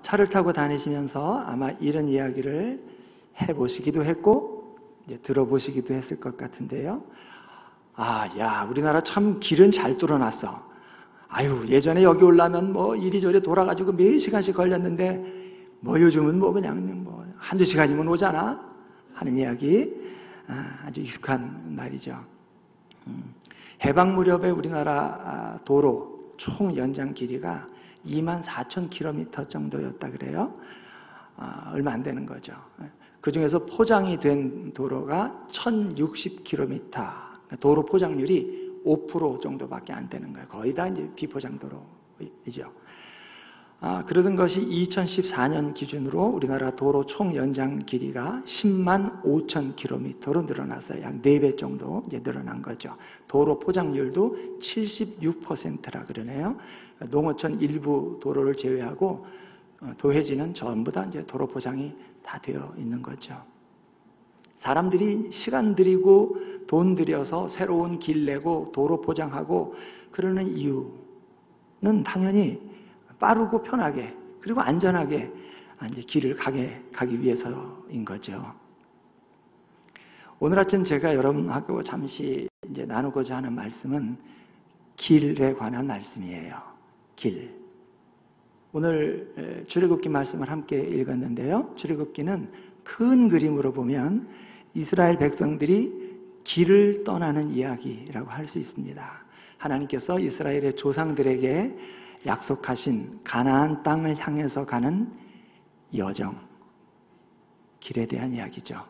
차를 타고 다니시면서 아마 이런 이야기를 해보시기도 했고 이제 들어보시기도 했을 것 같은데요. 야, 우리나라 참 길은 잘 뚫어놨어. 아유, 예전에 여기 오려면 뭐 이리저리 돌아가지고 몇 시간씩 걸렸는데 뭐 요즘은 뭐 그냥 뭐 한두 시간이면 오잖아 하는 이야기, 아주 익숙한 말이죠. 해방 무렵에 우리나라 도로 총 연장 길이가 24,000km 정도였다 그래요. 얼마 안 되는 거죠. 그 중에서 포장이 된 도로가 1,060km, 도로 포장률이 5% 정도밖에 안 되는 거예요. 거의 다 이제 비포장 도로이죠. 그러던 것이 2014년 기준으로 우리나라 도로 총 연장 길이가 10만 5천 km로 늘어났어요. 약 4배 정도 이제 늘어난 거죠. 도로 포장률도 76%라 그러네요. 농어촌 일부 도로를 제외하고 도해지는 전부 다 이제 도로 포장이 다 되어 있는 거죠. 사람들이 시간 들이고 돈 들여서 새로운 길 내고 도로 포장하고 그러는 이유는 당연히 빠르고 편하게 그리고 안전하게 이제 길을 가기 위해서인 거죠. 오늘 아침 제가 여러분하고 잠시 이제 나누고자 하는 말씀은 길에 관한 말씀이에요. 길. 오늘 출애굽기 말씀을 함께 읽었는데요. 출애굽기는 큰 그림으로 보면 이스라엘 백성들이 길을 떠나는 이야기라고 할 수 있습니다. 하나님께서 이스라엘의 조상들에게 약속하신 가나안 땅을 향해서 가는 여정, 길에 대한 이야기죠.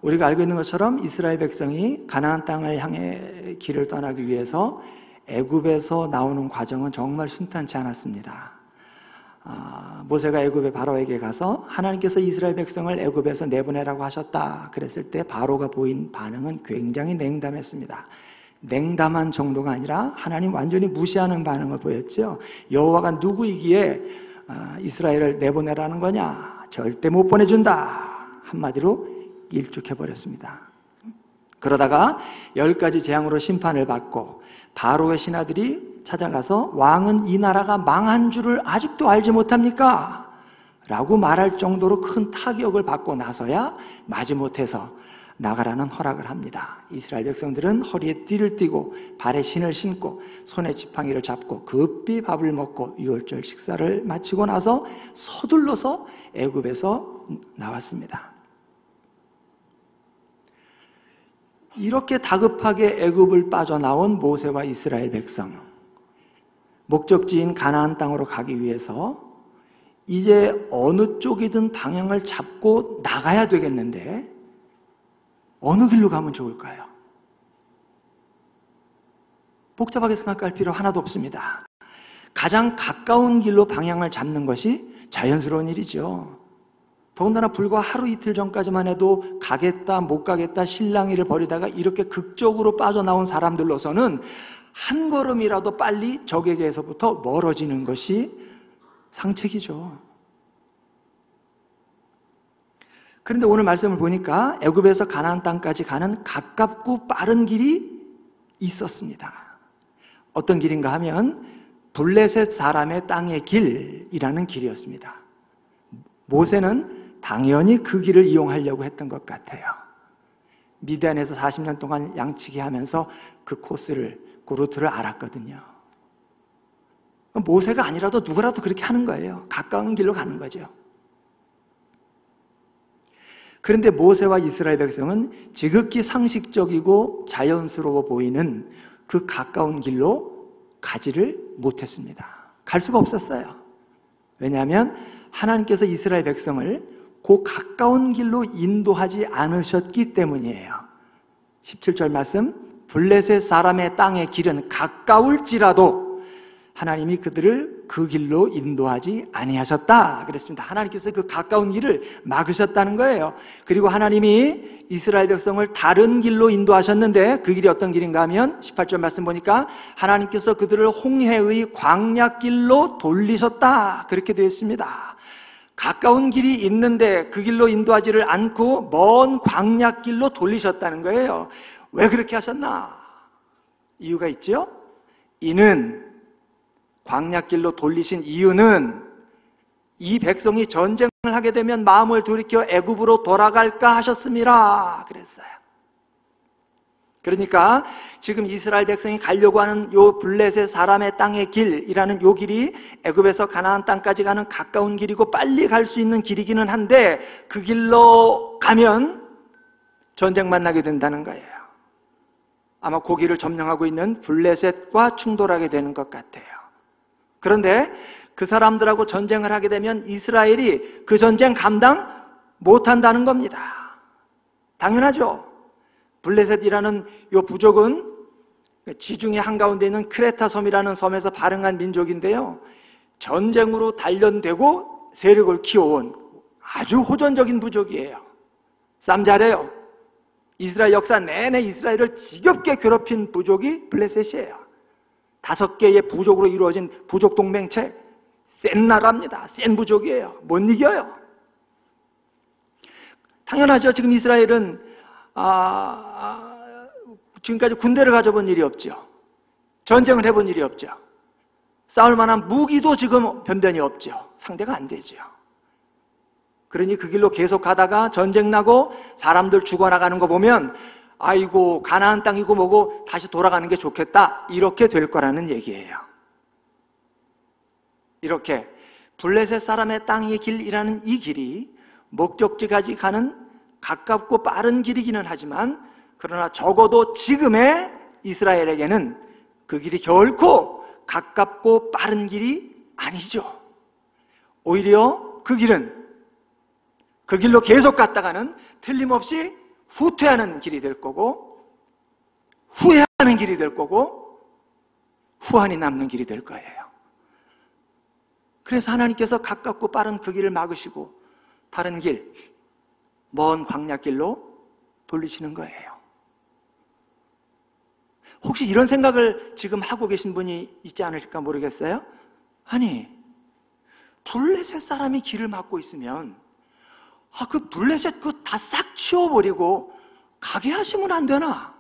우리가 알고 있는 것처럼 이스라엘 백성이 가나안 땅을 향해 길을 떠나기 위해서 애굽에서 나오는 과정은 정말 순탄치 않았습니다. 모세가 애굽의 바로에게 가서 하나님께서 이스라엘 백성을 애굽에서 내보내라고 하셨다 그랬을 때 바로가 보인 반응은 굉장히 냉담했습니다. 냉담한 정도가 아니라 하나님 완전히 무시하는 반응을 보였죠. 여호와가 누구이기에 이스라엘을 내보내라는 거냐? 절대 못 보내준다. 한마디로 일축해버렸습니다. 그러다가 10가지 재앙으로 심판을 받고 바로의 신하들이 찾아가서 왕은 이 나라가 망한 줄을 아직도 알지 못합니까? 라고 말할 정도로 큰 타격을 받고 나서야 마지못해서 나가라는 허락을 합니다. 이스라엘 백성들은 허리에 띠를 띠고 발에 신을 신고 손에 지팡이를 잡고 급히 밥을 먹고 유월절 식사를 마치고 나서 서둘러서 애굽에서 나왔습니다. 이렇게 다급하게 애굽을 빠져나온 모세와 이스라엘 백성, 목적지인 가나안 땅으로 가기 위해서 이제 어느 쪽이든 방향을 잡고 나가야 되겠는데 어느 길로 가면 좋을까요? 복잡하게 생각할 필요 하나도 없습니다. 가장 가까운 길로 방향을 잡는 것이 자연스러운 일이죠. 더군다나 불과 하루 이틀 전까지만 해도 가겠다 못 가겠다 실랑이를 벌이다가 이렇게 극적으로 빠져나온 사람들로서는 한 걸음이라도 빨리 적에게서부터 멀어지는 것이 상책이죠. 그런데 오늘 말씀을 보니까 애굽에서 가나안 땅까지 가는 가깝고 빠른 길이 있었습니다. 어떤 길인가 하면 블레셋 사람의 땅의 길이라는 길이었습니다. 모세는 당연히 그 길을 이용하려고 했던 것 같아요. 미디안에서 40년 동안 양치기 하면서 그 코스를, 그 루트를 알았거든요. 모세가 아니라도 누구라도 그렇게 하는 거예요. 가까운 길로 가는 거죠. 그런데 모세와 이스라엘 백성은 지극히 상식적이고 자연스러워 보이는 그 가까운 길로 가지를 못했습니다. 갈 수가 없었어요. 왜냐하면 하나님께서 이스라엘 백성을 그 가까운 길로 인도하지 않으셨기 때문이에요. 17절 말씀, 블레셋 사람의 땅의 길은 가까울지라도 하나님이 그들을 그 길로 인도하지 아니하셨다 그랬습니다. 하나님께서 그 가까운 길을 막으셨다는 거예요. 그리고 하나님이 이스라엘 백성을 다른 길로 인도하셨는데 그 길이 어떤 길인가 하면 18절 말씀 보니까 하나님께서 그들을 홍해의 광야길로 돌리셨다 그렇게 되어 있습니다. 가까운 길이 있는데 그 길로 인도하지를 않고 먼 광야길로 돌리셨다는 거예요. 왜 그렇게 하셨나? 이유가 있죠. 이는 광야길로 돌리신 이유는 이 백성이 전쟁을 하게 되면 마음을 돌이켜 애굽으로 돌아갈까 하셨습니다. 그랬어요. 그러니까 지금 이스라엘 백성이 가려고 하는 요 블레셋 사람의 땅의 길이라는 요 길이 애굽에서 가나안 땅까지 가는 가까운 길이고 빨리 갈 수 있는 길이기는 한데 그 길로 가면 전쟁 만나게 된다는 거예요. 아마 고기를 점령하고 있는 블레셋과 충돌하게 되는 것 같아요. 그런데 그 사람들하고 전쟁을 하게 되면 이스라엘이 그 전쟁 감당 못한다는 겁니다. 당연하죠. 블레셋이라는 이 부족은 지중해 한가운데 있는 크레타 섬이라는 섬에서 발흥한 민족인데요, 전쟁으로 단련되고 세력을 키워온 아주 호전적인 부족이에요. 싸움 잘해요. 이스라엘 역사 내내 이스라엘을 지겹게 괴롭힌 부족이 블레셋이에요. 5개의 부족으로 이루어진 부족 동맹체, 센 나라입니다. 센 부족이에요. 못 이겨요. 당연하죠. 지금 이스라엘은 지금까지 군대를 가져본 일이 없죠. 전쟁을 해본 일이 없죠. 싸울 만한 무기도 지금 변변히 없죠. 상대가 안 되죠. 그러니 그 길로 계속 가다가 전쟁 나고 사람들 죽어나가는 거 보면 아이고 가나안 땅이고 뭐고 다시 돌아가는 게 좋겠다, 이렇게 될 거라는 얘기예요. 이렇게 블레셋 사람의 땅의 길이라는 이 길이 목적지까지 가는 가깝고 빠른 길이기는 하지만, 그러나 적어도 지금의 이스라엘에게는 그 길이 결코 가깝고 빠른 길이 아니죠. 오히려 그 길은, 그 길로 계속 갔다가는 틀림없이 후퇴하는 길이 될 거고, 후회하는 길이 될 거고, 후환이 남는 길이 될 거예요. 그래서 하나님께서 가깝고 빠른 그 길을 막으시고 다른 길, 먼 광야길로 돌리시는 거예요. 혹시 이런 생각을 지금 하고 계신 분이 있지 않으실까 모르겠어요? 아니, 블레셋 사람이 길을 막고 있으면 그 블레셋 그거 다 싹 치워버리고 가게 하시면 안 되나?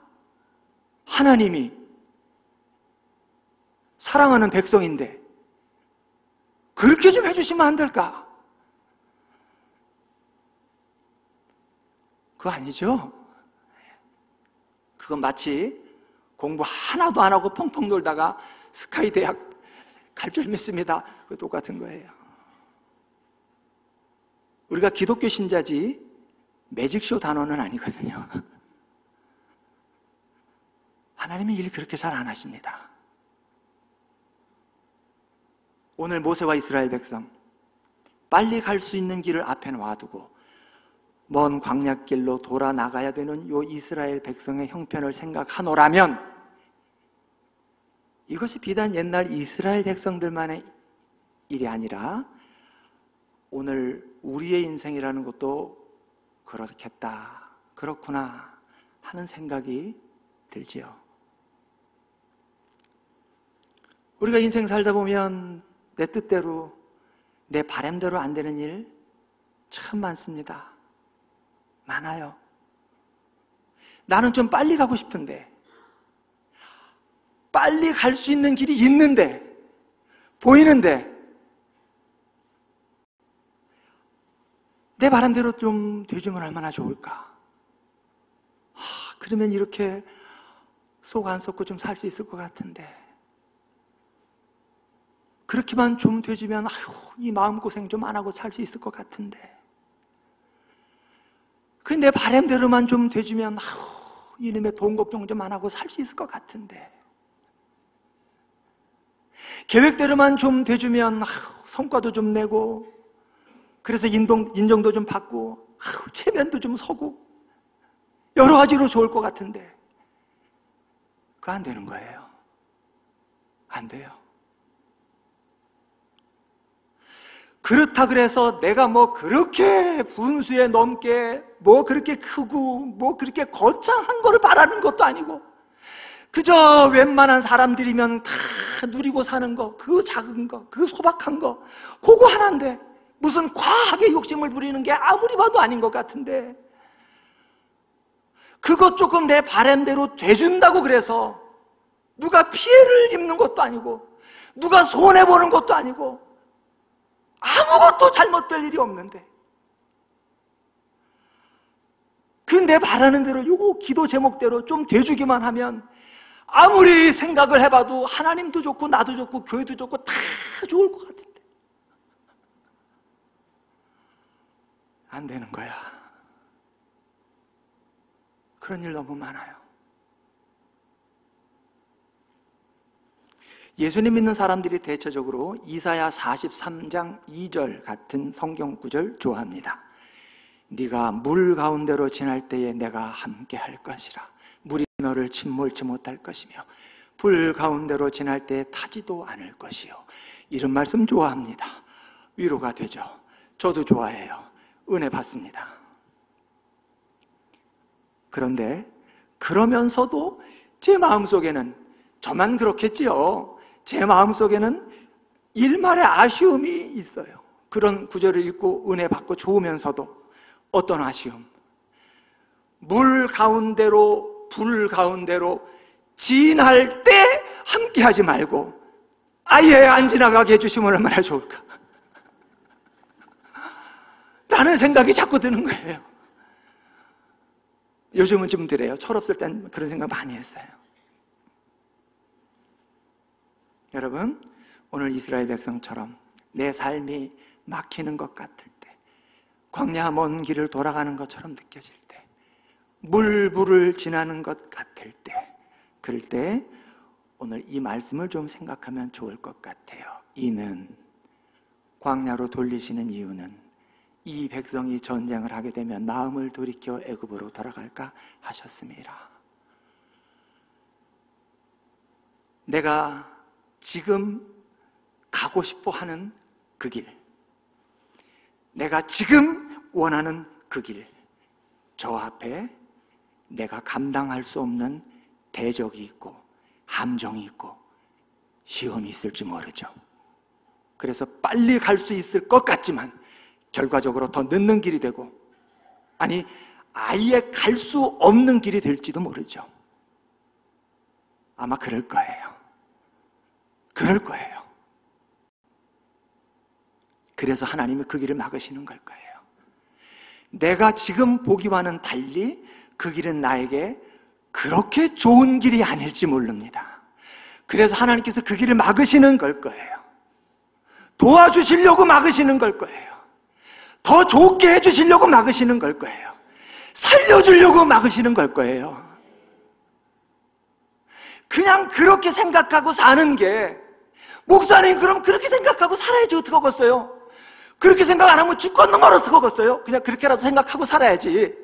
하나님이 사랑하는 백성인데 그렇게 좀 해주시면 안 될까? 그거 아니죠? 그건 마치 공부 하나도 안 하고 펑펑 놀다가 스카이 대학 갈 줄 믿습니다, 그거 똑같은 거예요. 우리가 기독교 신자지 매직쇼 단원은 아니거든요. 하나님이 일 그렇게 잘 안 하십니다. 오늘 모세와 이스라엘 백성, 빨리 갈 수 있는 길을 앞에 놔두고 먼 광야길로 돌아 나가야 되는 요 이스라엘 백성의 형편을 생각하노라면, 이것이 비단 옛날 이스라엘 백성들만의 일이 아니라 오늘 우리의 인생이라는 것도 그렇겠다, 그렇구나 하는 생각이 들지요. 우리가 인생 살다 보면 내 뜻대로, 내 바람대로 안 되는 일 참 많습니다. 많아요. 나는 좀 빨리 가고 싶은데, 빨리 갈 수 있는 길이 있는데, 보이는데, 내 바람대로 좀 되주면 얼마나 좋을까? 그러면 이렇게 속 안 썩고 좀 살 수 있을 것 같은데, 그렇게만 좀 되주면 이 마음고생 좀 안 하고 살 수 있을 것 같은데, 내 바람대로만 좀 되주면 이놈의 돈 걱정 좀 안 하고 살 수 있을 것 같은데, 계획대로만 좀 되주면 성과도 좀 내고, 그래서 인정도 좀 받고, 체면도 좀 서고, 여러 가지로 좋을 것 같은데, 그거 안 되는 거예요. 안 돼요. 그렇다 그래서 내가 뭐 그렇게 분수에 넘게 뭐 그렇게 크고 뭐 그렇게 거창한 거를 바라는 것도 아니고, 그저 웬만한 사람들이면 다 누리고 사는 거, 그 작은 거, 그 소박한 거, 그거 하나인데 무슨 과하게 욕심을 부리는 게 아무리 봐도 아닌 것 같은데, 그것 조금 내 바람대로 돼준다고 그래서 누가 피해를 입는 것도 아니고, 누가 손해보는 것도 아니고 아무것도 잘못될 일이 없는데 그 내 바라는 대로 요거 기도 제목대로 좀 돼주기만 하면 아무리 생각을 해봐도 하나님도 좋고 나도 좋고 교회도 좋고 다 좋을 것 같은데 안 되는 거야. 그런 일 너무 많아요. 예수님 믿는 사람들이 대체적으로 이사야 43장 2절 같은 성경 구절 좋아합니다. 네가 물 가운데로 지날 때에 내가 함께 할 것이라. 물이 너를 침몰치 못할 것이며 불 가운데로 지날 때에 타지도 않을 것이요. 이런 말씀 좋아합니다. 위로가 되죠. 저도 좋아해요. 은혜 받습니다. 그런데 그러면서도 제 마음속에는 저만 그렇겠지요. 제 마음속에는 일말의 아쉬움이 있어요. 그런 구절을 읽고 은혜 받고 좋으면서도 어떤 아쉬움? 물 가운데로 불 가운데로 지날 때 함께 하지 말고 아예 안 지나가게 해주시면 얼마나 좋을까 라는 생각이 자꾸 드는 거예요. 요즘은 좀 그래요. 철없을 땐 그런 생각 많이 했어요. 여러분, 오늘 이스라엘 백성처럼 내 삶이 막히는 것 같을 때, 광야 먼 길을 돌아가는 것처럼 느껴질 때, 물불을 지나는 것 같을 때, 그럴 때 오늘 이 말씀을 좀 생각하면 좋을 것 같아요. 이는, 광야로 돌리시는 이유는 이 백성이 전쟁을 하게 되면 마음을 돌이켜 애굽으로 돌아갈까 하셨습니다. 내가 지금 가고 싶어 하는 그 길, 내가 지금 원하는 그 길, 저 앞에 내가 감당할 수 없는 대적이 있고 함정이 있고 시험이 있을지 모르죠. 그래서 빨리 갈 수 있을 것 같지만 결과적으로 더 늦는 길이 되고, 아니 아예 갈 수 없는 길이 될지도 모르죠. 아마 그럴 거예요. 그럴 거예요. 그래서 하나님이 그 길을 막으시는 걸 거예요. 내가 지금 보기와는 달리 그 길은 나에게 그렇게 좋은 길이 아닐지 모릅니다. 그래서 하나님께서 그 길을 막으시는 걸 거예요. 도와주시려고 막으시는 걸 거예요. 더 좋게 해주시려고 막으시는 걸 거예요. 살려주려고 막으시는 걸 거예요. 그냥 그렇게 생각하고 사는 게, 목사님 그럼 그렇게 생각하고 살아야지 어떡하겠어요? 그렇게 생각 안 하면 죽겠는 걸 어떡하겠어요? 그냥 그렇게라도 생각하고 살아야지.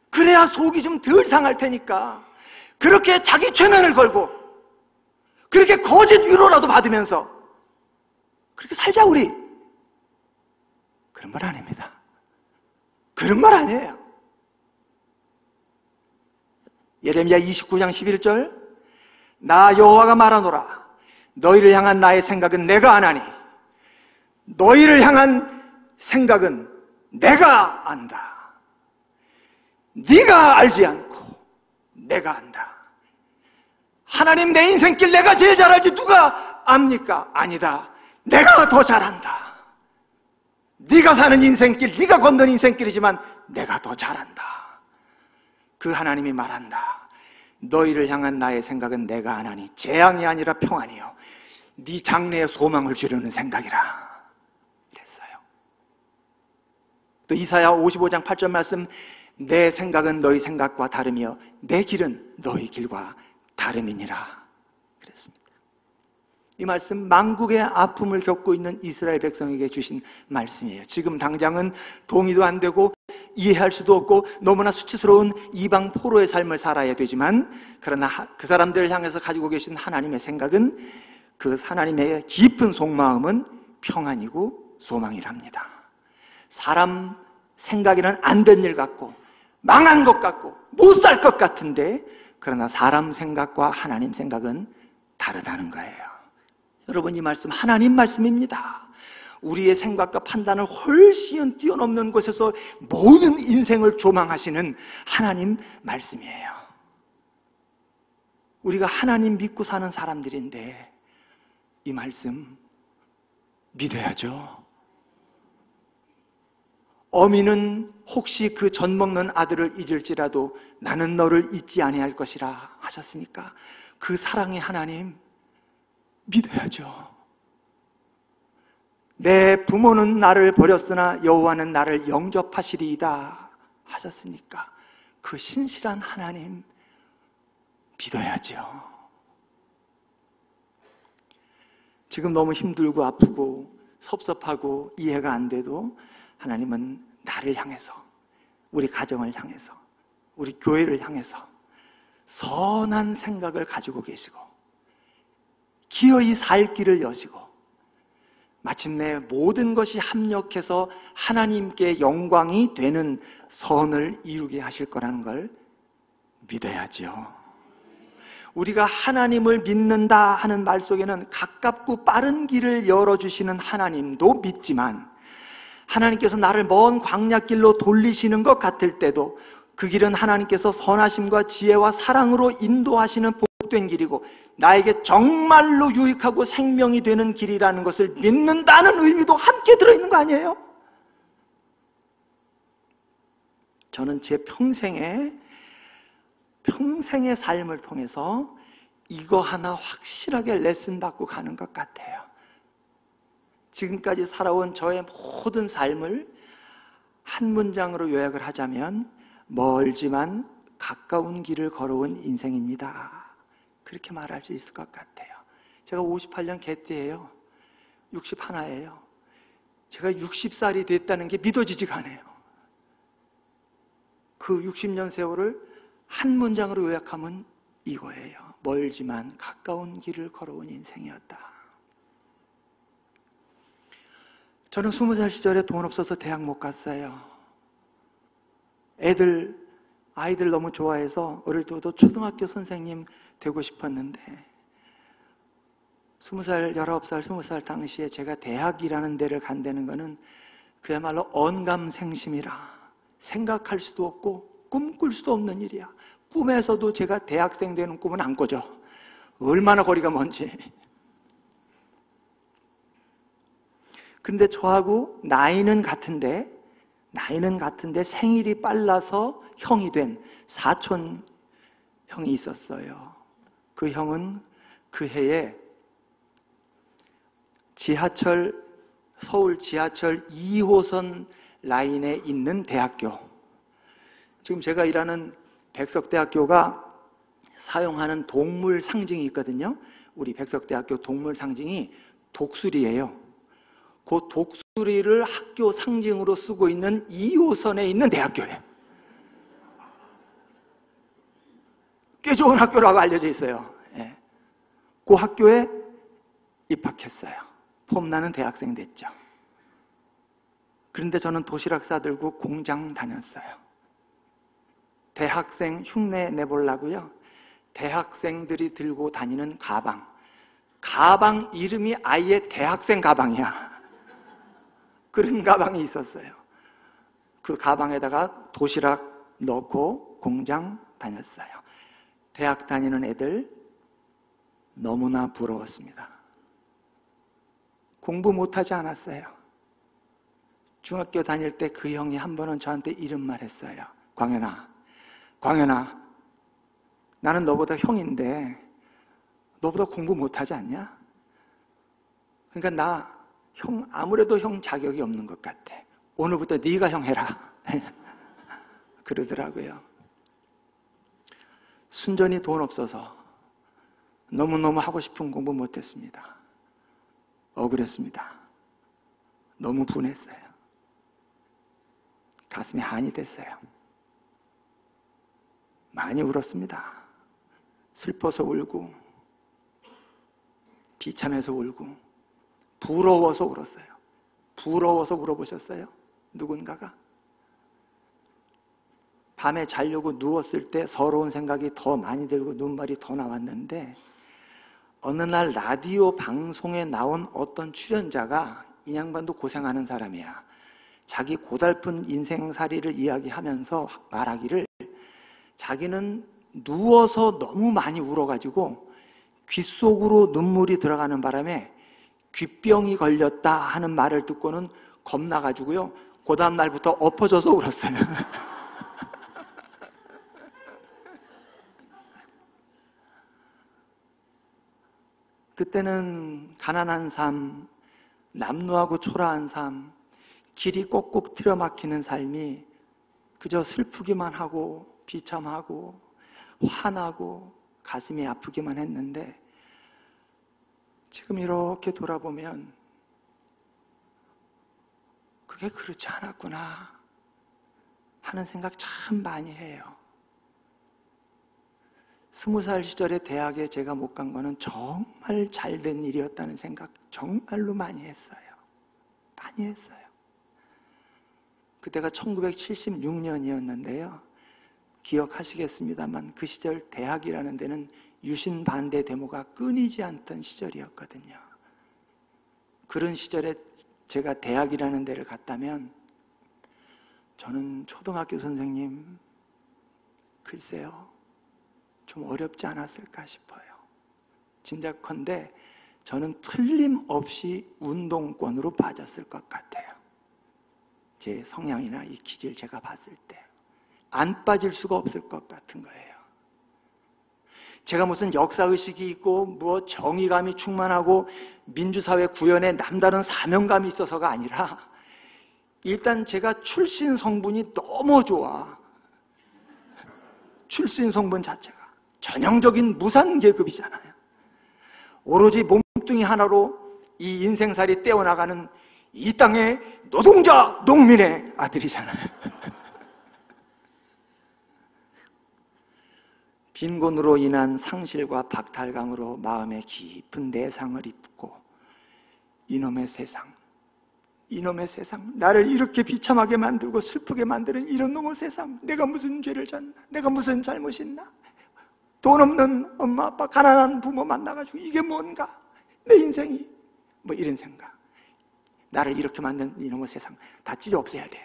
그래야 속이 좀 덜 상할 테니까 그렇게 자기 최면을 걸고 그렇게 거짓 위로라도 받으면서 그렇게 살자 우리. 그런 말 아닙니다. 그런 말 아니에요. 예레미야 29장 11절, 나 여호와가 말하노라. 너희를 향한 나의 생각은 내가 아나니 너희를 향한 생각은 내가 안다. 네가 알지 않고 내가 안다. 하나님, 내 인생길 내가 제일 잘 알지 누가 압니까? 아니다. 내가 더 잘 안다. 네가 사는 인생길, 네가 걷는 인생길이지만 내가 더 잘 안다. 그 하나님이 말한다. 너희를 향한 나의 생각은 내가 아나니 재앙이 아니라 평안이요 네 장래에 소망을 주려는 생각이라. 이랬어요. 또 이사야 55장 8절 말씀, 내 생각은 너희 생각과 다르며 내 길은 너희 길과 다름이니라. 그랬습니다. 이 말씀 만국의 아픔을 겪고 있는 이스라엘 백성에게 주신 말씀이에요. 지금 당장은 동의도 안 되고 이해할 수도 없고 너무나 수치스러운 이방 포로의 삶을 살아야 되지만, 그러나 그 사람들을 향해서 가지고 계신 하나님의 생각은, 그 하나님의 깊은 속마음은 평안이고 소망이랍니다. 사람 생각에는 안 된 일 같고 망한 것 같고 못 살 것 같은데, 그러나 사람 생각과 하나님 생각은 다르다는 거예요. 여러분, 이 말씀 하나님 말씀입니다. 우리의 생각과 판단을 훨씬 뛰어넘는 곳에서 모든 인생을 조망하시는 하나님 말씀이에요. 우리가 하나님 믿고 사는 사람들인데 이 말씀 믿어야죠. 어미는 혹시 그 젖 먹는 아들을 잊을지라도 나는 너를 잊지 아니할 것이라 하셨으니까 그 사랑의 하나님 믿어야죠. 내 부모는 나를 버렸으나 여호와는 나를 영접하시리이다 하셨으니까 그 신실한 하나님 믿어야죠. 지금 너무 힘들고 아프고 섭섭하고 이해가 안 돼도 하나님은 나를 향해서, 우리 가정을 향해서, 우리 교회를 향해서 선한 생각을 가지고 계시고 기어이 살 길을 여시고 마침내 모든 것이 합력해서 하나님께 영광이 되는 선을 이루게 하실 거라는 걸 믿어야죠. 우리가 하나님을 믿는다 하는 말 속에는 가깝고 빠른 길을 열어주시는 하나님도 믿지만 하나님께서 나를 먼 광야길로 돌리시는 것 같을 때도 그 길은 하나님께서 선하심과 지혜와 사랑으로 인도하시는 복된 길이고 나에게 정말로 유익하고 생명이 되는 길이라는 것을 믿는다는 의미도 함께 들어있는 거 아니에요? 저는 제 평생의 삶을 통해서 이거 하나 확실하게 레슨 받고 가는 것 같아요. 지금까지 살아온 저의 모든 삶을 한 문장으로 요약을 하자면 멀지만 가까운 길을 걸어온 인생입니다. 그렇게 말할 수 있을 것 같아요. 제가 58년 개띠예요. 61예요. 제가 60살이 됐다는 게 믿어지지가 않아요. 그 60년 세월을 한 문장으로 요약하면 이거예요. 멀지만 가까운 길을 걸어온 인생이었다. 저는 20살 시절에 돈 없어서 대학 못 갔어요. 아이들 너무 좋아해서 어릴 때부터 초등학교 선생님 되고 싶었는데 20살, 19살, 20살 당시에 제가 대학이라는 데를 간다는 것은 그야말로 언감생심이라 생각할 수도 없고 꿈꿀 수도 없는 일이야. 꿈에서도 제가 대학생 되는 꿈은 안 꿔져. 얼마나 거리가 먼지. 근데 저하고 나이는 같은데 생일이 빨라서 형이 된 사촌 형이 있었어요. 그 형은 그 해에 서울 지하철 2호선 라인에 있는 대학교, 지금 제가 일하는 백석대학교가 사용하는 동물 상징이 있거든요. 우리 백석대학교 동물 상징이 독수리예요. 그 독수리를 학교 상징으로 쓰고 있는 2호선에 있는 대학교예요. 꽤 좋은 학교라고 알려져 있어요. 예. 그 학교에 입학했어요. 폼나는 대학생 됐죠. 그런데 저는 도시락 싸들고 공장 다녔어요. 대학생 흉내 내보려고요. 대학생들이 들고 다니는 가방 이름이 아예 대학생 가방이야. 그런 가방이 있었어요. 그 가방에다가 도시락 넣고 공장 다녔어요. 대학 다니는 애들 너무나 부러웠습니다. 공부 못하지 않았어요. 중학교 다닐 때 그 형이 한 번은 저한테 이런 말 했어요. 광현아, 나는 너보다 형인데 너보다 공부 못하지 않냐? 그러니까 아무래도 형 자격이 없는 것 같아. 오늘부터 네가 형 해라. 그러더라고요. 순전히 돈 없어서 너무너무 하고 싶은 공부 못했습니다. 억울했습니다. 너무 분했어요. 가슴에 한이 됐어요. 많이 울었습니다. 슬퍼서 울고 비참해서 울고 부러워서 울었어요. 부러워서 울어보셨어요? 누군가가? 밤에 자려고 누웠을 때 서러운 생각이 더 많이 들고 눈물이 더 나왔는데 어느 날 라디오 방송에 나온 어떤 출연자가, 이 양반도 고생하는 사람이야, 자기 고달픈 인생살이를 이야기하면서 말하기를 자기는 누워서 너무 많이 울어가지고 귓속으로 눈물이 들어가는 바람에 귓병이 걸렸다 하는 말을 듣고는 겁나가지고요, 그 다음 날부터 엎어져서 울었어요. 그때는 가난한 삶, 남루하고 초라한 삶, 길이 꼭꼭 틀어막히는 삶이 그저 슬프기만 하고 비참하고 화나고 가슴이 아프기만 했는데, 지금 이렇게 돌아보면 그게 그렇지 않았구나 하는 생각 참 많이 해요. 20살 시절에 대학에 제가 못 간 거는 정말 잘된 일이었다는 생각 정말로 많이 했어요. 많이 했어요. 그때가 1976년이었는데요. 기억하시겠습니다만 그 시절 대학이라는 데는 유신 반대 데모가 끊이지 않던 시절이었거든요. 그런 시절에 제가 대학이라는 데를 갔다면 저는 초등학교 선생님, 글쎄요, 좀 어렵지 않았을까 싶어요. 짐작컨대 저는 틀림없이 운동권으로 빠졌을 것 같아요. 제 성향이나 이 기질 제가 봤을 때 안 빠질 수가 없을 것 같은 거예요. 제가 무슨 역사의식이 있고 뭐 정의감이 충만하고 민주사회 구현에 남다른 사명감이 있어서가 아니라, 일단 제가 출신 성분이 너무 좋아. 출신 성분 자체가 전형적인 무산계급이잖아요. 오로지 몸뚱이 하나로 이 인생살이 떼어나가는 이 땅의 노동자 농민의 아들이잖아요. 빈곤으로 인한 상실과 박탈감으로 마음에 깊은 내상을 입고, 이놈의 세상, 나를 이렇게 비참하게 만들고 슬프게 만드는 이런 놈의 세상, 내가 무슨 죄를 졌나? 내가 무슨 잘못이 있나? 돈 없는 엄마 아빠, 가난한 부모 만나가지고 이게 뭔가? 내 인생이 뭐 이런 생각. 나를 이렇게 만든 이놈의 세상 다 찢어 없애야 돼,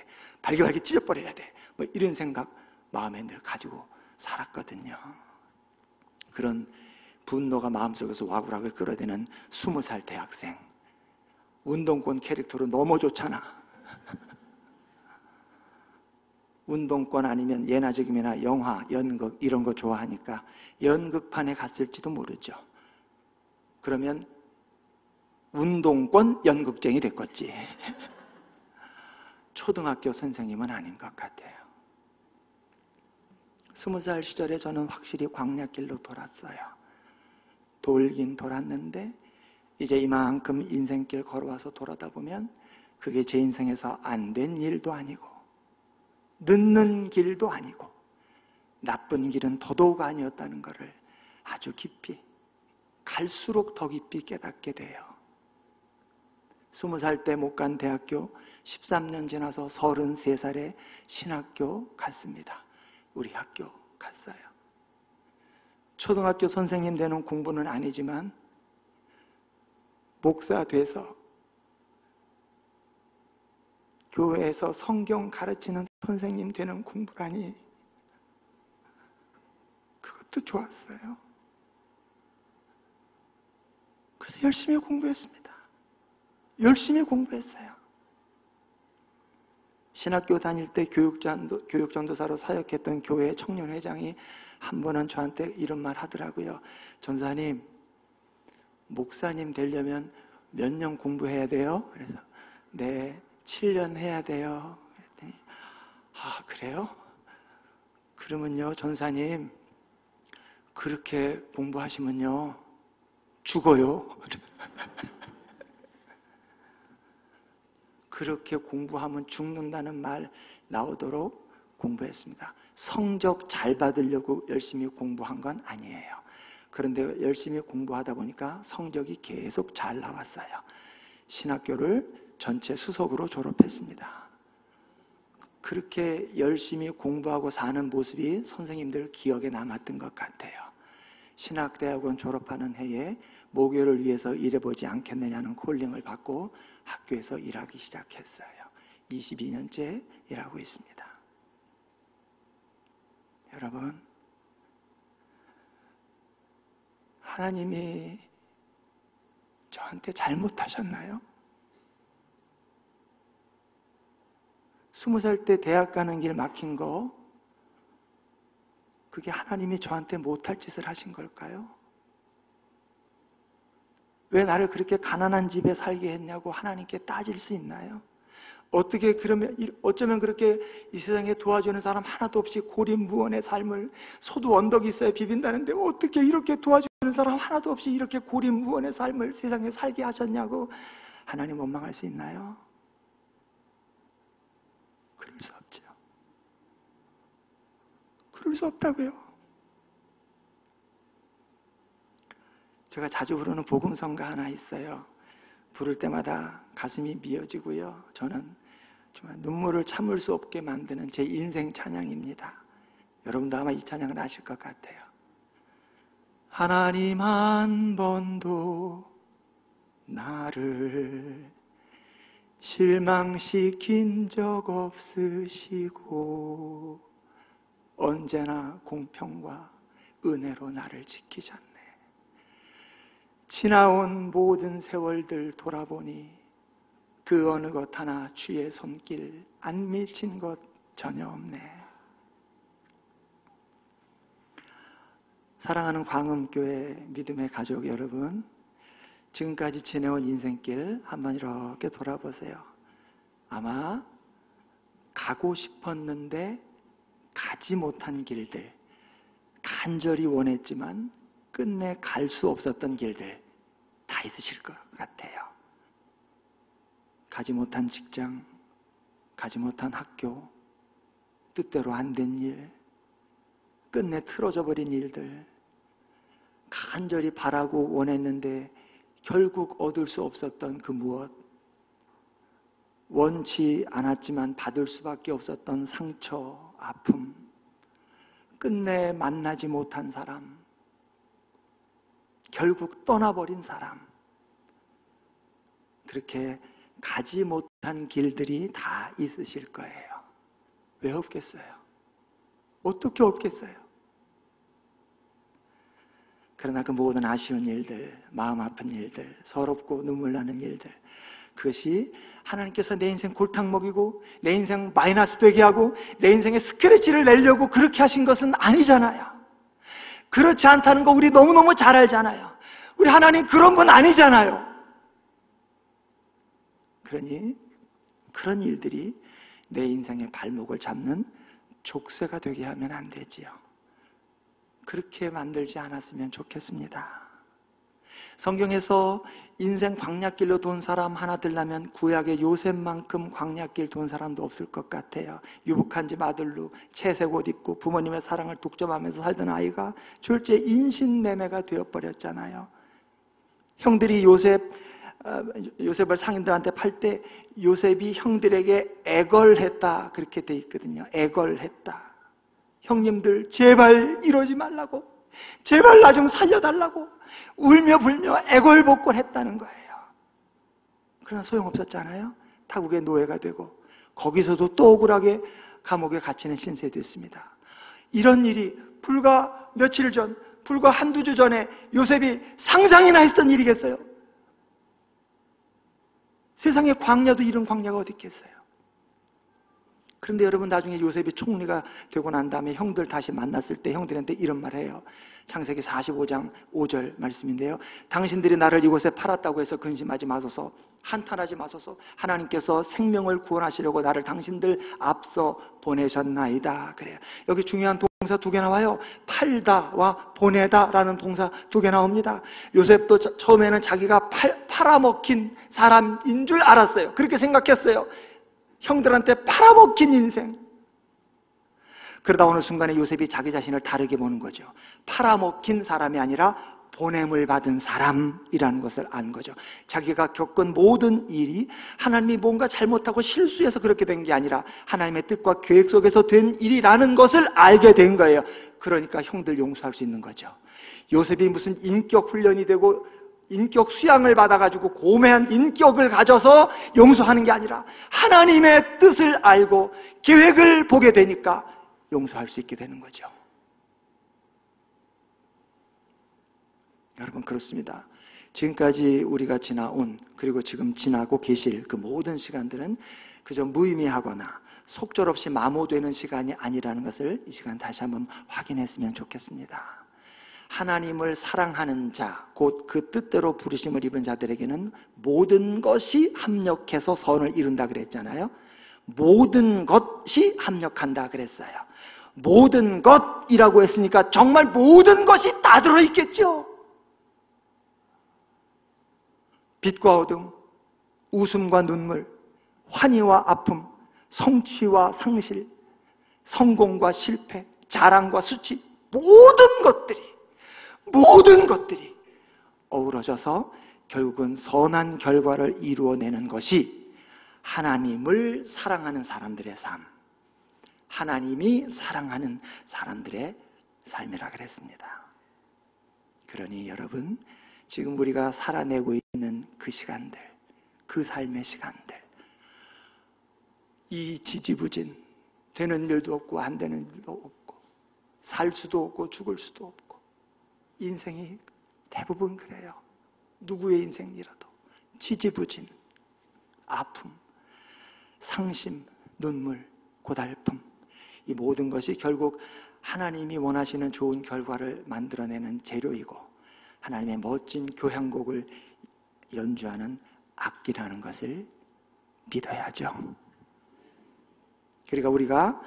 발기발기 찢어버려야 돼, 뭐 이런 생각 마음에 늘 가지고 살았거든요. 그런 분노가 마음속에서 와구락을 끌어대는 20살 대학생, 운동권 캐릭터로 너무 좋잖아. 운동권 아니면 예나 지금이나 영화, 연극 이런 거 좋아하니까 연극판에 갔을지도 모르죠. 그러면 운동권 연극쟁이 됐겠지. 초등학교 선생님은 아닌 것 같아요. 20살 시절에 저는 확실히 광야길로 돌았어요. 돌긴 돌았는데 이제 이만큼 인생길 걸어와서 돌아다 보면 그게 제 인생에서 안 된 일도 아니고 늦는 길도 아니고 나쁜 길은 더더욱 아니었다는 것을 아주 깊이, 갈수록 더 깊이 깨닫게 돼요. 20살 때 못 간 대학교 13년 지나서 33살에 신학교 갔습니다. 우리 학교 갔어요. 초등학교 선생님 되는 공부는 아니지만 목사 돼서 교회에서 성경 가르치는 선생님 되는 공부라니, 그것도 좋았어요. 그래서 열심히 공부했습니다. 열심히 공부했어요. 신학교 다닐 때 교육전도사로 사역했던 교회 청년회장이 한 번은 저한테 이런 말 하더라고요. 전사님, 목사님 되려면 몇 년 공부해야 돼요? 그래서 네, 7년 해야 돼요. 그랬더니 아, 그래요? 그러면요, 전사님, 그렇게 공부하시면요, 죽어요. 그렇게 공부하면 죽는다는 말 나오도록 공부했습니다. 성적 잘 받으려고 열심히 공부한 건 아니에요. 그런데 열심히 공부하다 보니까 성적이 계속 잘 나왔어요. 신학교를 전체 수석으로 졸업했습니다. 그렇게 열심히 공부하고 사는 모습이 선생님들 기억에 남았던 것 같아요. 신학대학원 졸업하는 해에 모교를 위해서 일해보지 않겠느냐는 콜링을 받고 학교에서 일하기 시작했어요. 22년째 일하고 있습니다. 여러분, 하나님이 저한테 잘못하셨나요? 20살 때 대학 가는 길 막힌 거, 그게 하나님이 저한테 못할 짓을 하신 걸까요? 왜 나를 그렇게 가난한 집에 살게 했냐고 하나님께 따질 수 있나요? 어떻게 그러면, 어쩌면 그렇게 이 세상에 도와주는 사람 하나도 없이 고립무원의 삶을, 소도 언덕이 있어야 비빈다는데 어떻게 이렇게 도와주는 사람 하나도 없이 이렇게 고립무원의 삶을 세상에 살게 하셨냐고 하나님 원망할 수 있나요? 그럴 수 없죠. 그럴 수 없다고요. 제가 자주 부르는 복음성가 하나 있어요. 부를 때마다 가슴이 미어지고요, 저는 정말 눈물을 참을 수 없게 만드는 제 인생 찬양입니다. 여러분도 아마 이 찬양을 아실 것 같아요. 하나님 한 번도 나를 실망시킨 적 없으시고 언제나 공평과 은혜로 나를 지키셨네. 지나온 모든 세월들 돌아보니 그 어느 것 하나 주의 손길 안 미친 것 전혀 없네. 사랑하는 광음교회 믿음의 가족 여러분, 지금까지 지내온 인생길 한번 이렇게 돌아보세요. 아마 가고 싶었는데 가지 못한 길들, 간절히 원했지만 끝내 갈 수 없었던 길들 다 있으실 것 같아요. 가지 못한 직장, 가지 못한 학교, 뜻대로 안 된 일, 끝내 틀어져 버린 일들, 간절히 바라고 원했는데 결국 얻을 수 없었던 그 무엇, 원치 않았지만 받을 수밖에 없었던 상처, 아픔, 끝내 만나지 못한 사람, 결국 떠나버린 사람, 그렇게 가지 못한 길들이 다 있으실 거예요. 왜 없겠어요? 어떻게 없겠어요? 그러나 그 모든 아쉬운 일들, 마음 아픈 일들, 서럽고 눈물 나는 일들, 그것이 하나님께서 내 인생 골탕 먹이고 내 인생 마이너스 되게 하고 내 인생에 스크래치를 내려고 그렇게 하신 것은 아니잖아요. 그렇지 않다는 거 우리 너무너무 잘 알잖아요. 우리 하나님 그런 분 아니잖아요. 그러니 그런 일들이 내 인생의 발목을 잡는 족쇄가 되게 하면 안 되지요. 그렇게 만들지 않았으면 좋겠습니다. 성경에서 인생 광야길로 돈 사람 하나 들라면 구약의 요셉만큼 광야길 돈 사람도 없을 것 같아요. 유복한 집 아들로 채색 옷 입고 부모님의 사랑을 독점하면서 살던 아이가 졸지에 인신매매가 되어버렸잖아요. 형들이 요셉을 상인들한테 팔 때 요셉이 형들에게 애걸했다, 그렇게 돼 있거든요. 애걸했다. 형님들 제발 이러지 말라고, 제발 나 좀 살려달라고 울며 불며 애걸복걸했다는 거예요. 그러나 소용없었잖아요. 타국의 노예가 되고 거기서도 또 억울하게 감옥에 갇히는 신세 됐습니다. 이런 일이 불과 며칠 전, 불과 한두 주 전에 요셉이 상상이나 했던 일이겠어요? 세상에 광야도 이런 광야가 어디 있겠어요? 그런데 여러분, 나중에 요셉이 총리가 되고 난 다음에 형들 다시 만났을 때 형들한테 이런 말 해요. 창세기 45장 5절 말씀인데요. 당신들이 나를 이곳에 팔았다고 해서 근심하지 마소서, 한탄하지 마소서. 하나님께서 생명을 구원하시려고 나를 당신들 앞서 보내셨나이다. 그래요. 여기 중요한 동사 두 개 나와요. 팔다와 보내다라는 동사 두 개 나옵니다. 요셉도 처음에는 자기가 팔아먹힌 사람인 줄 알았어요. 그렇게 생각했어요. 형들한테 팔아먹힌 인생. 그러다 어느 순간에 요셉이 자기 자신을 다르게 보는 거죠. 팔아먹힌 사람이 아니라 보냄을 받은 사람이라는 것을 안 거죠. 자기가 겪은 모든 일이 하나님이 뭔가 잘못하고 실수해서 그렇게 된 게 아니라 하나님의 뜻과 계획 속에서 된 일이라는 것을 알게 된 거예요. 그러니까 형들 용서할 수 있는 거죠. 요셉이 무슨 인격 훈련이 되고 인격 수양을 받아가지고 고매한 인격을 가져서 용서하는 게 아니라 하나님의 뜻을 알고 계획을 보게 되니까 용서할 수 있게 되는 거죠. 여러분, 그렇습니다. 지금까지 우리가 지나온, 그리고 지금 지나고 계실 그 모든 시간들은 그저 무의미하거나 속절없이 마모되는 시간이 아니라는 것을 이 시간 다시 한번 확인했으면 좋겠습니다. 하나님을 사랑하는 자, 곧 그 뜻대로 부르심을 입은 자들에게는 모든 것이 합력해서 선을 이룬다 그랬잖아요. 모든 것이 합력한다 그랬어요. 모든 것이라고 했으니까 정말 모든 것이 다 들어있겠죠. 빛과 어둠, 웃음과 눈물, 환희와 아픔, 성취와 상실, 성공과 실패, 자랑과 수치, 모든 것들이 어우러져서 결국은 선한 결과를 이루어내는 것이 하나님을 사랑하는 사람들의 삶, 하나님이 사랑하는 사람들의 삶이라 그랬습니다. 그러니 여러분, 지금 우리가 살아내고 있는 그 시간들, 그 삶의 시간들, 이 지지부진, 되는 일도 없고 안 되는 일도 없고 살 수도 없고 죽을 수도 없고, 인생이 대부분 그래요. 누구의 인생이라도 지지부진, 아픔, 상심, 눈물, 고달픔, 이 모든 것이 결국 하나님이 원하시는 좋은 결과를 만들어내는 재료이고 하나님의 멋진 교향곡을 연주하는 악기라는 것을 믿어야죠. 그러니까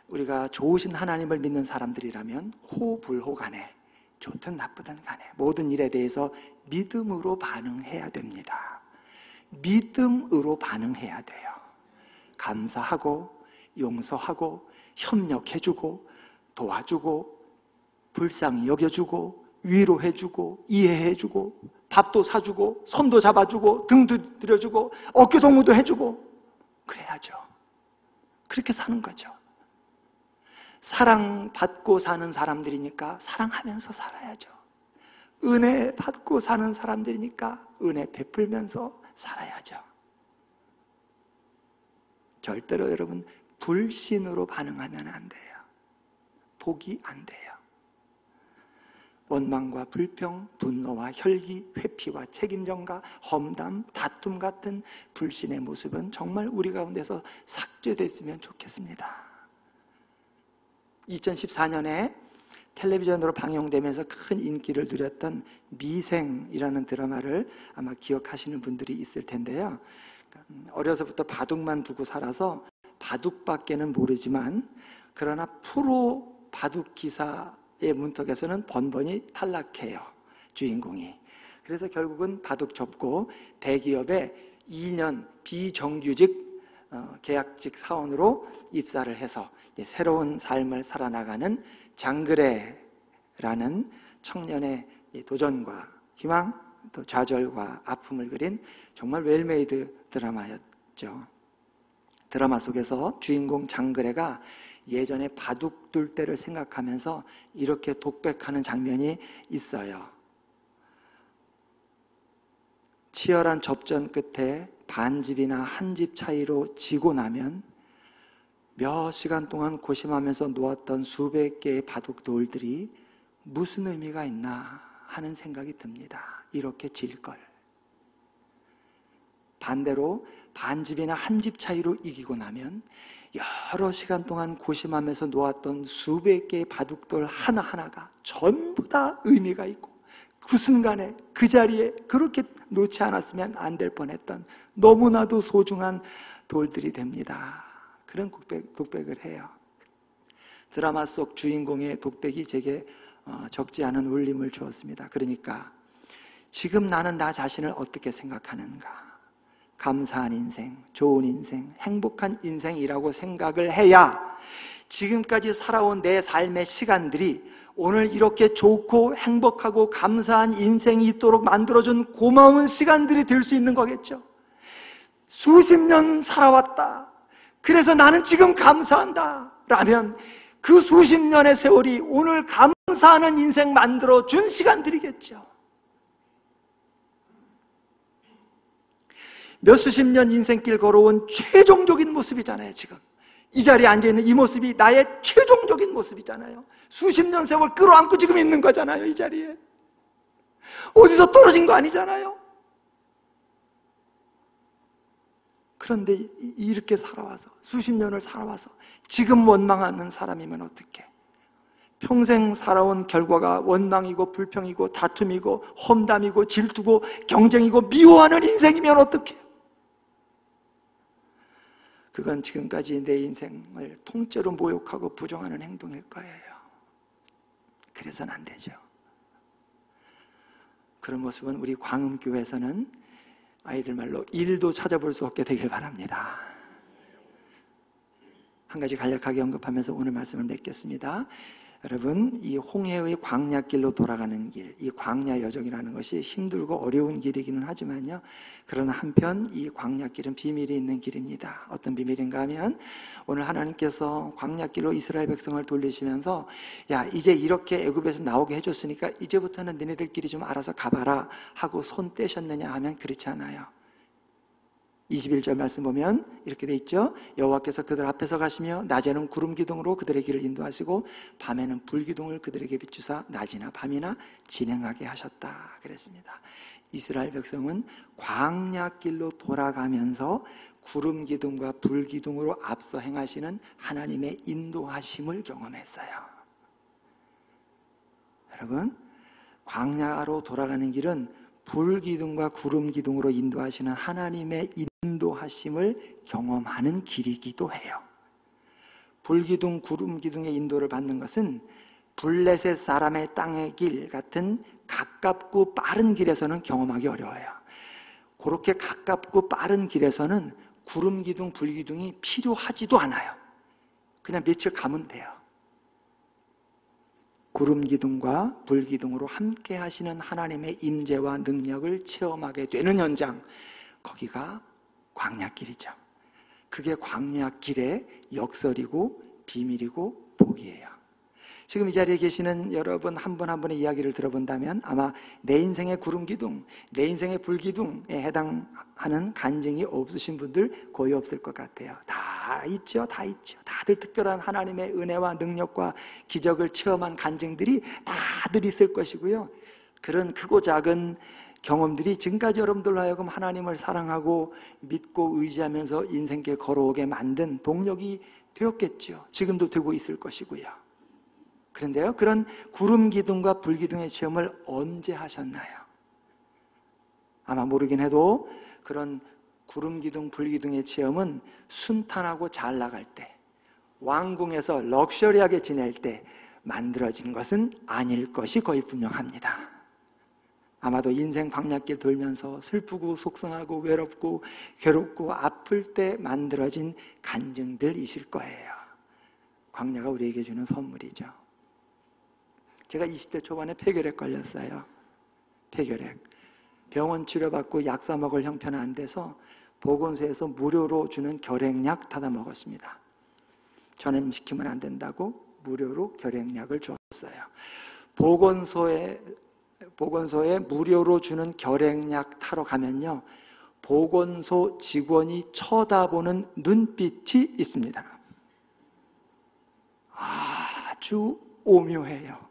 우리가 좋으신 하나님을 믿는 사람들이라면 호불호간에, 좋든 나쁘든 간에 모든 일에 대해서 믿음으로 반응해야 됩니다. 믿음으로 반응해야 돼요. 감사하고 용서하고 협력해주고 도와주고 불쌍히 여겨주고 위로해주고 이해해주고 밥도 사주고 손도 잡아주고 등도 들여주고 어깨동무도 해주고 그래야죠. 그렇게 사는 거죠. 사랑받고 사는 사람들이니까 사랑하면서 살아야죠. 은혜 받고 사는 사람들이니까 은혜 베풀면서 살아야죠. 절대로 여러분 불신으로 반응하면 안 돼요. 복이 안 돼요. 원망과 불평, 분노와 혈기, 회피와 책임전가, 험담, 다툼 같은 불신의 모습은 정말 우리 가운데서 삭제됐으면 좋겠습니다. 2014년에 텔레비전으로 방영되면서 큰 인기를 누렸던 미생이라는 드라마를 아마 기억하시는 분들이 있을 텐데요. 어려서부터 바둑만 두고 살아서 바둑밖에는 모르지만, 그러나 프로 바둑 기사의 문턱에서는 번번이 탈락해요, 주인공이. 그래서 결국은 바둑 접고 대기업에 2년 비정규직 계약직 사원으로 입사를 해서 새로운 삶을 살아나가는 장그래라는 청년의 도전과 희망, 또 좌절과 아픔을 그린 정말 웰메이드 드라마였죠. 드라마 속에서 주인공 장그래가 예전에 바둑 둘 때를 생각하면서 이렇게 독백하는 장면이 있어요. 치열한 접전 끝에 반집이나 한 집 차이로 지고 나면 몇 시간 동안 고심하면서 놓았던 수백 개의 바둑 돌들이 무슨 의미가 있나 하는 생각이 듭니다. 이렇게 질 걸. 반대로 반집이나 한 집 차이로 이기고 나면 여러 시간 동안 고심하면서 놓았던 수백 개의 바둑돌 하나하나가 전부 다 의미가 있고, 그 순간에 그 자리에 그렇게 놓지 않았으면 안 될 뻔했던 너무나도 소중한 돌들이 됩니다. 그런 독백을 해요. 드라마 속 주인공의 독백이 제게 적지 않은 울림을 주었습니다. 그러니까 지금 나는 나 자신을 어떻게 생각하는가? 감사한 인생, 좋은 인생, 행복한 인생이라고 생각을 해야 지금까지 살아온 내 삶의 시간들이 오늘 이렇게 좋고 행복하고 감사한 인생이 있도록 만들어준 고마운 시간들이 될 수 있는 거겠죠. 수십 년 살아왔다, 그래서 나는 지금 감사한다 라면 그 수십 년의 세월이 오늘 감사하는 인생 만들어준 시간들이겠죠. 몇 수십 년 인생길 걸어온 최종적인 모습이잖아요. 지금 이 자리에 앉아있는 이 모습이 나의 최종적인 모습이잖아요. 수십 년 세월 끌어안고 지금 있는 거잖아요. 이 자리에 어디서 떨어진 거 아니잖아요. 그런데 이렇게 살아와서 수십 년을 살아와서 지금 원망하는 사람이면 어떡해? 평생 살아온 결과가 원망이고 불평이고 다툼이고 험담이고 질투고 경쟁이고 미워하는 인생이면 어떡해? 그건 지금까지 내 인생을 통째로 모욕하고 부정하는 행동일 거예요. 그래서는 안 되죠. 그런 모습은 우리 광음교회에서는 아이들 말로 일도 찾아볼 수 없게 되길 바랍니다. 한 가지 간략하게 언급하면서 오늘 말씀을 맺겠습니다. 여러분, 이 홍해의 광야길로 돌아가는 길, 이 광야 여정이라는 것이 힘들고 어려운 길이기는 하지만요, 그러나 한편 이 광야길은 비밀이 있는 길입니다. 어떤 비밀인가 하면 오늘 하나님께서 광야길로 이스라엘 백성을 돌리시면서 야, 이제 이렇게 애굽에서 나오게 해줬으니까 이제부터는 너네들끼리 좀 알아서 가봐라 하고 손 떼셨느냐 하면 그렇지 않아요. 21절 말씀 보면 이렇게 돼 있죠. 여호와께서 그들 앞에서 가시며 낮에는 구름 기둥으로 그들의 길을 인도하시고 밤에는 불 기둥을 그들에게 비추사 낮이나 밤이나 진행하게 하셨다 그랬습니다. 이스라엘 백성은 광야길로 돌아가면서 구름 기둥과 불 기둥으로 앞서 행하시는 하나님의 인도하심을 경험했어요. 여러분, 광야로 돌아가는 길은 불기둥과 구름기둥으로 인도하시는 하나님의 인도하심을 경험하는 길이기도 해요. 불기둥, 구름기둥의 인도를 받는 것은 블레셋 사람의 땅의 길 같은 가깝고 빠른 길에서는 경험하기 어려워요. 그렇게 가깝고 빠른 길에서는 구름기둥, 불기둥이 필요하지도 않아요. 그냥 며칠 가면 돼요. 구름기둥과 불기둥으로 함께 하시는 하나님의 임재와 능력을 체험하게 되는 현장, 거기가 광야길이죠. 그게 광야길의 역설이고 비밀이고 복이에요. 지금 이 자리에 계시는 여러분 한 분 한 분의 이야기를 들어본다면 아마 내 인생의 구름기둥, 내 인생의 불기둥에 해당하는 간증이 없으신 분들 거의 없을 것 같아요. 다 있죠. 다 있죠. 다들 특별한 하나님의 은혜와 능력과 기적을 체험한 간증들이 다들 있을 것이고요. 그런 크고 작은 경험들이 지금까지 여러분들로 하여금 하나님을 사랑하고 믿고 의지하면서 인생길 걸어오게 만든 동력이 되었겠죠. 지금도 되고 있을 것이고요. 그런데요, 그런 구름기둥과 불기둥의 체험을 언제 하셨나요? 아마 모르긴 해도 그런 구름기둥, 불기둥의 체험은 순탄하고 잘 나갈 때, 왕궁에서 럭셔리하게 지낼 때 만들어진 것은 아닐 것이 거의 분명합니다. 아마도 인생 광야길 돌면서 슬프고 속상하고 외롭고 괴롭고 아플 때 만들어진 간증들이실 거예요. 광야가 우리에게 주는 선물이죠. 제가 20대 초반에 폐결핵 걸렸어요. 폐결핵. 병원 치료받고 약 사 먹을 형편은 안 돼서 보건소에서 무료로 주는 결핵약 타다 먹었습니다. 전염시키면 안 된다고 무료로 결핵약을 줬어요. 보건소에 무료로 주는 결핵약 타러 가면요, 보건소 직원이 쳐다보는 눈빛이 있습니다. 아주 오묘해요.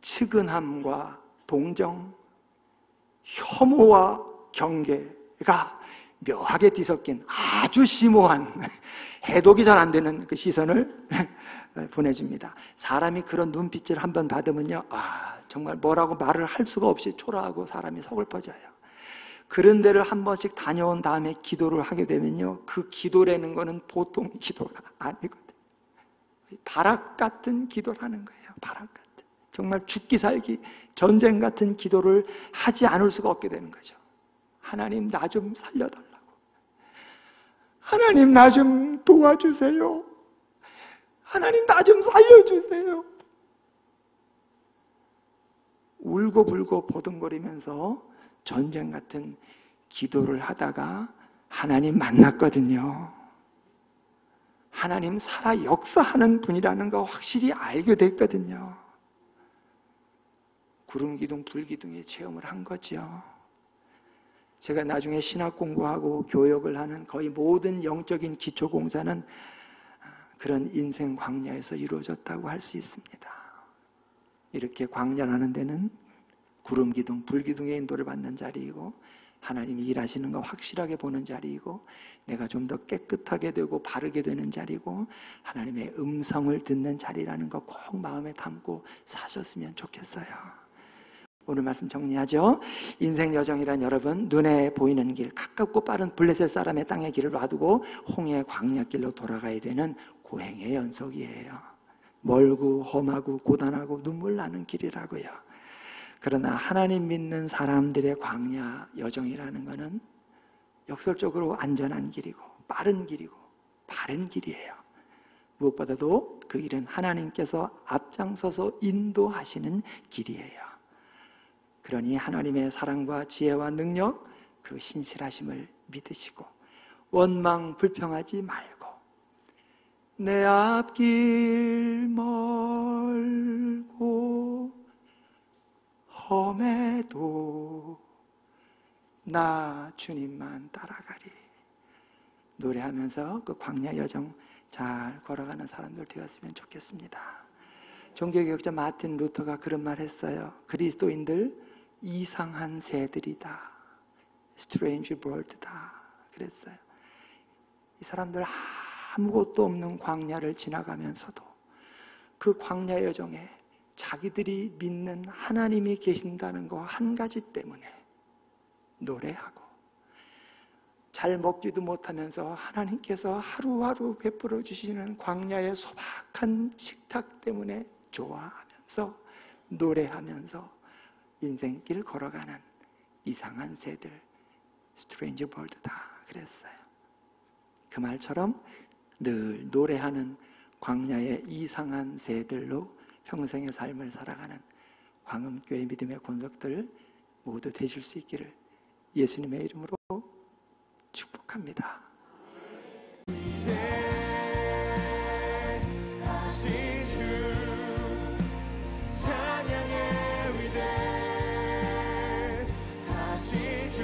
측은함과 동정, 혐오와 경계가 묘하게 뒤섞인 아주 심오한, 해독이 잘 안 되는 그 시선을 보내줍니다. 사람이 그런 눈빛을 한번 받으면요, 정말 뭐라고 말을 할 수가 없이 초라하고 사람이 서글퍼져요. 그런 데를 한 번씩 다녀온 다음에 기도를 하게 되면요, 그 기도라는 거는 보통 기도가 아니거든요. 바락 같은 기도를 하는 거예요. 바락 같은, 정말 죽기 살기 전쟁 같은 기도를 하지 않을 수가 없게 되는 거죠. 하나님, 나 좀 살려달라고. 하나님, 나 좀 도와주세요. 하나님, 나 좀 살려주세요. 울고불고 보듬거리면서 전쟁 같은 기도를 하다가 하나님 만났거든요. 하나님 살아 역사하는 분이라는 거 확실히 알게 됐거든요. 구름기둥, 불기둥의 체험을 한 거죠. 제가 나중에 신학 공부하고 교역을 하는 거의 모든 영적인 기초공사는 그런 인생 광야에서 이루어졌다고 할 수 있습니다. 이렇게 광야라는 데는 구름 기둥, 불 기둥의 인도를 받는 자리이고 하나님이 일하시는 거 확실하게 보는 자리이고 내가 좀 더 깨끗하게 되고 바르게 되는 자리고 하나님의 음성을 듣는 자리라는 거 꼭 마음에 담고 사셨으면 좋겠어요. 오늘 말씀 정리하죠. 인생 여정이란 여러분, 눈에 보이는 길, 가깝고 빠른 블레셋 사람의 땅의 길을 놔두고 홍해 광야길로 돌아가야 되는 고행의 연속이에요. 멀고 험하고 고단하고 눈물 나는 길이라고요. 그러나 하나님 믿는 사람들의 광야 여정이라는 것은 역설적으로 안전한 길이고 빠른 길이고 바른 길이에요. 무엇보다도 그 길은 하나님께서 앞장서서 인도하시는 길이에요. 그러니 하나님의 사랑과 지혜와 능력, 그 신실하심을 믿으시고 원망 불평하지 말고 내 앞길 멀고 험해도 나 주님만 따라가리. 노래하면서 그 광야 여정 잘 걸어가는 사람들 되었으면 좋겠습니다. 종교개혁자 마틴 루터가 그런 말 했어요. 그리스도인들 이상한 새들이다. Strange bird다. 그랬어요. 이 사람들 아무것도 없는 광야를 지나가면서도 그 광야 여정에 자기들이 믿는 하나님이 계신다는 거 한 가지 때문에 노래하고 잘 먹지도 못하면서 하나님께서 하루하루 베풀어 주시는 광야의 소박한 식탁 때문에 좋아하면서 노래하면서 인생길 걸어가는 이상한 새들, 스트레인지 벌드다 그랬어요. 그 말처럼 늘 노래하는 광야의 이상한 새들로 평생의 삶을 살아가는 광음교회 믿음의 권속들 모두 되실 수 있기를 예수님의 이름으로 축복합니다. 위대하신 주 찬양의 위대하신 주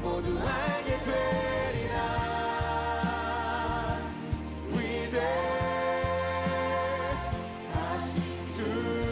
모두 알게 되리라. 위대하신 주